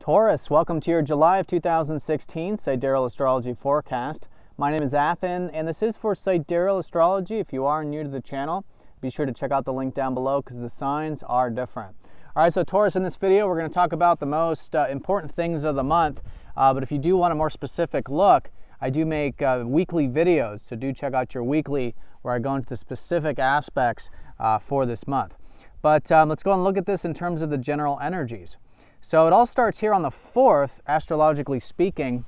Taurus, welcome to your July of 2016 Sidereal Astrology forecast. My name is Athen, and this is for Sidereal Astrology. If you are new to the channel, be sure to check out the link down below because the signs are different. All right, so Taurus, in this video, we're going to talk about the most important things of the month. But if you do want a more specific look, I do make weekly videos, so do check out your weekly where I go into the specific aspects for this month. But let's go and look at this in terms of the general energies. So it all starts here on the 4th, astrologically speaking,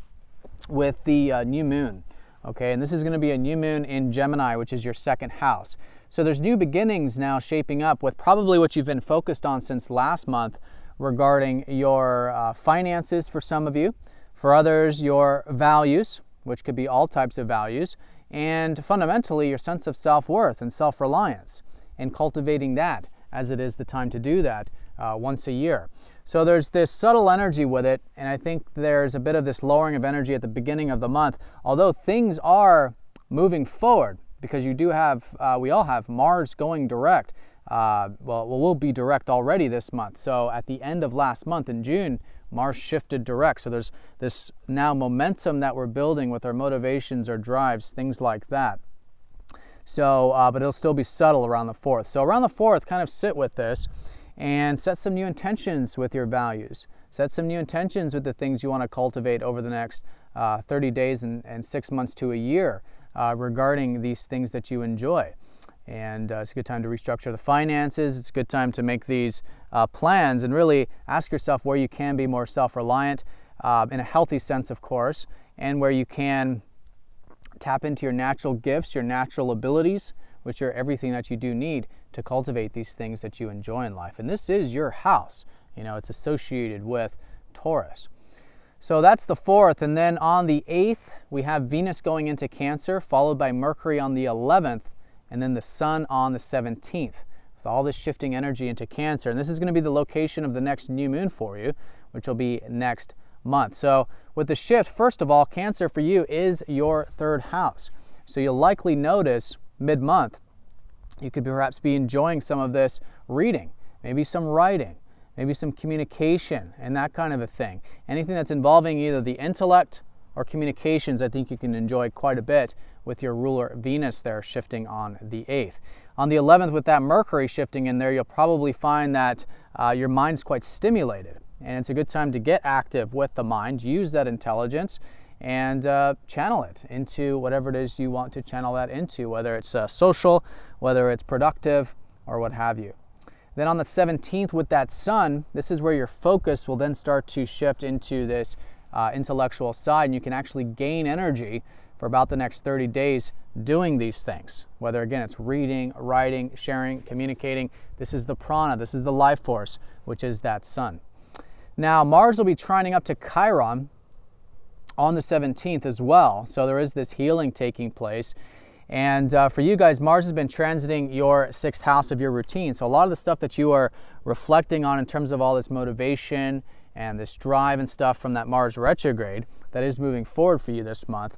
with the new moon. Okay, and this is going to be a new moon in Gemini, which is your second house. So there's new beginnings now shaping up with probably what you've been focused on since last month regarding your finances for some of you. For others, your values, which could be all types of values, and fundamentally your sense of self-worth and self-reliance, and cultivating that as it is the time to do that once a year. So there's this subtle energy with it, and I think there's a bit of this lowering of energy at the beginning of the month, although things are moving forward because you do have, we all have Mars going direct. We'll be direct already this month. So at the end of last month in June, Mars shifted direct. So there's this now momentum that we're building with our motivations, our drives, things like that. So, but it'll still be subtle around the 4th. So around the 4th, kind of sit with this and set some new intentions with your values. Set some new intentions with the things you want to cultivate over the next 30 days and 6 months to a year regarding these things that you enjoy. And it's a good time to restructure the finances. It's a good time to make these plans and really ask yourself where you can be more self-reliant in a healthy sense, of course, and where you can tap into your natural gifts, your natural abilities, which are everything that you do need to cultivate these things that you enjoy in life. And this is your house. You know, it's associated with Taurus. So that's the 4th. And then on the 8th, we have Venus going into Cancer, followed by Mercury on the 11th, and then the Sun on the 17th, with all this shifting energy into Cancer. And this is going to be the location of the next new moon for you, which will be next month. So with the shift, first of all, Cancer for you is your 3rd house. So you'll likely notice mid-month, you could perhaps be enjoying some of this reading, maybe some writing, maybe some communication, and that kind of a thing. Anything that's involving either the intellect or communications, I think you can enjoy quite a bit with your ruler Venus there shifting on the 8th. On the 11th, with that Mercury shifting in there, you'll probably find that your mind's quite stimulated, and it's a good time to get active with the mind, use that intelligence, and channel it into whatever it is you want to channel that into, whether it's social, whether it's productive, or what have you. Then on the 17th with that Sun, this is where your focus will then start to shift into this intellectual side, and you can actually gain energy for about the next 30 days doing these things. Whether, again, it's reading, writing, sharing, communicating. This is the prana, this is the life force, which is that Sun. Now, Mars will be trining up to Chiron on the 17th as well, so there is this healing taking place. And for you guys, Mars has been transiting your 6th house of your routine, so a lot of the stuff that you are reflecting on in terms of all this motivation and this drive and stuff from that Mars retrograde that is moving forward for you this month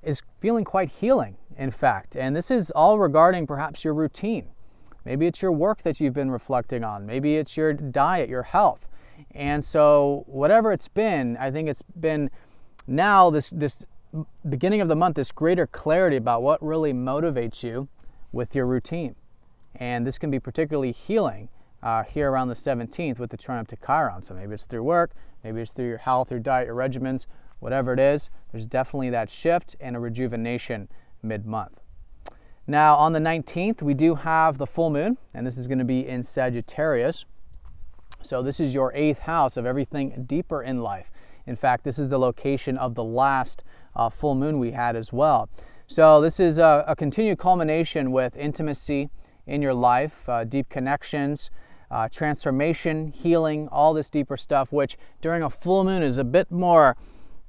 is feeling quite healing, in fact. And this is all regarding perhaps your routine. Maybe it's your work that you've been reflecting on, maybe it's your diet, your health. And so whatever it's been, I think it's been now this beginning of the month, this greater clarity about what really motivates you with your routine. And this can be particularly healing here around the 17th with the trine up to Chiron. So maybe it's through work, maybe it's through your health, your diet, your regimens, whatever it is, there's definitely that shift and a rejuvenation mid-month. Now on the 19th, we do have the full moon, and this is going to be in Sagittarius. So this is your 8th house of everything deeper in life. In fact, this is the location of the last full moon we had as well. So this is a continued culmination with intimacy in your life, deep connections, transformation, healing, all this deeper stuff, which during a full moon is a bit more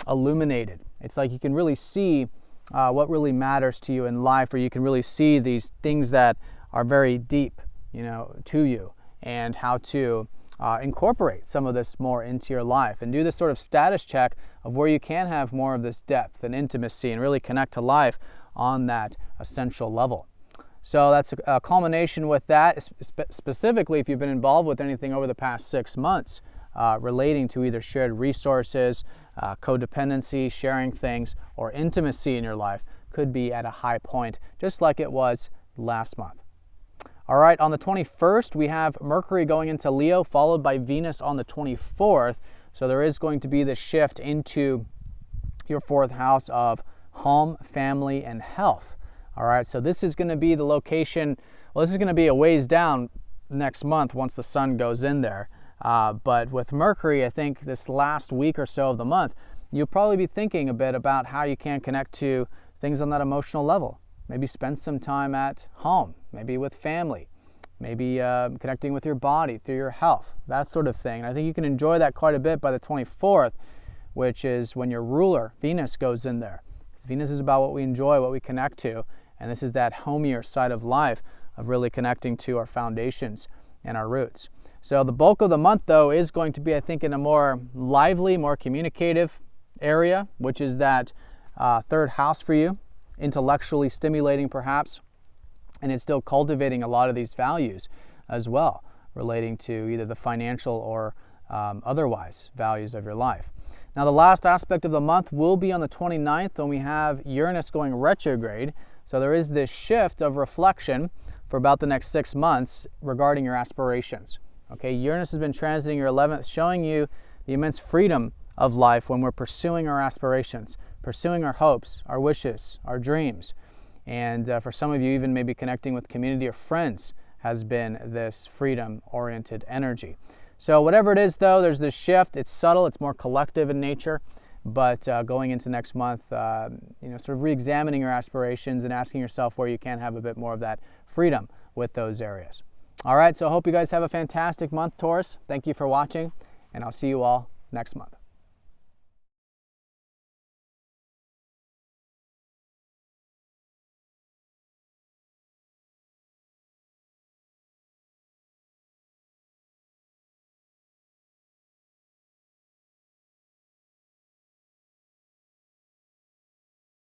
illuminated. It's like you can really see what really matters to you in life, or you can really see these things that are very deep, you know, to you, and how to incorporate some of this more into your life and do this sort of status check of where you can have more of this depth and intimacy and really connect to life on that essential level. So that's a culmination with that, specifically if you've been involved with anything over the past 6 months. relating to either shared resources, codependency, sharing things, or intimacy in your life could be at a high point, just like it was last month. All right, on the 21st, we have Mercury going into Leo, followed by Venus on the 24th. So there is going to be this shift into your 4th house of home, family, and health. All right, so this is going to be the location. Well, this is going to be a ways down next month once the sun goes in there. But with Mercury, I think this last week or so of the month, you'll probably be thinking a bit about how you can connect to things on that emotional level. Maybe spend some time at home, maybe with family, maybe connecting with your body through your health, that sort of thing. And I think you can enjoy that quite a bit by the 24th, which is when your ruler, Venus, goes in there. Because Venus is about what we enjoy, what we connect to, and this is that homier side of life of really connecting to our foundations and our roots. So the bulk of the month, though, is going to be, I think, in a more lively, more communicative area, which is that 3rd house for you, intellectually stimulating perhaps, and it's still cultivating a lot of these values as well, relating to either the financial or otherwise values of your life. Now, the last aspect of the month will be on the 29th when we have Uranus going retrograde. So there is this shift of reflection for about the next 6 months regarding your aspirations. Okay, Uranus has been transiting your 11th, showing you the immense freedom of life when we're pursuing our aspirations, pursuing our hopes, our wishes, our dreams. And for some of you, even maybe connecting with community or friends has been this freedom-oriented energy. So whatever it is, though, there's this shift. It's subtle, it's more collective in nature, but going into next month, sort of re-examining your aspirations and asking yourself where you can have a bit more of that freedom with those areas. All right, so I hope you guys have a fantastic month, Taurus. Thank you for watching, and I'll see you all next month.